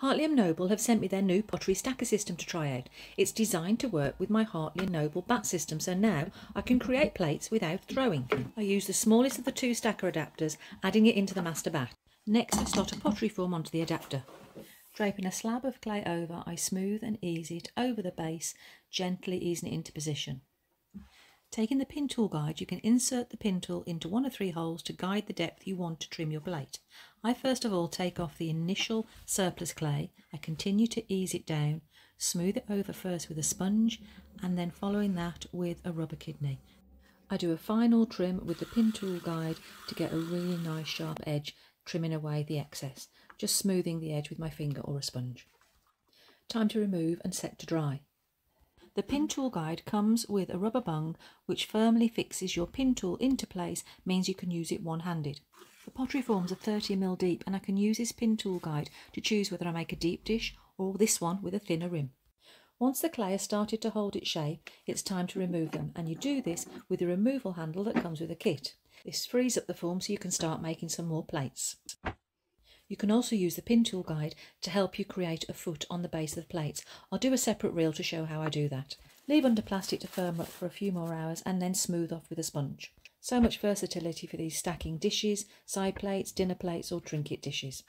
Hartley Noble have sent me their new Pottery Stacker System to try out. It's designed to work with my Hartley Noble bat system, so now I can create plates without throwing. I use the smallest of the two stacker adapters, adding it into the master bat. Next I slot a pottery form onto the adapter. Draping a slab of clay over, I smooth and ease it over the base, gently easing it into position. Taking the pin tool guide, you can insert the pin tool into one of three holes to guide the depth you want to trim your plate. I first of all take off the initial surplus clay. I continue to ease it down, smooth it over first with a sponge and then following that with a rubber kidney. I do a final trim with the pin tool guide to get a really nice sharp edge, trimming away the excess, just smoothing the edge with my finger or a sponge. Time to remove and set to dry. The pin tool guide comes with a rubber bung which firmly fixes your pin tool into place, means you can use it one-handed. The pottery forms are 30mm deep and I can use this pin tool guide to choose whether I make a deep dish or this one with a thinner rim. Once the clay has started to hold its shape, it's time to remove them, and you do this with the removal handle that comes with a kit. This frees up the form so you can start making some more plates. You can also use the pin tool guide to help you create a foot on the base of the plates. I'll do a separate reel to show how I do that. Leave under plastic to firm up for a few more hours and then smooth off with a sponge. So much versatility for these stacking dishes, side plates, dinner plates or trinket dishes.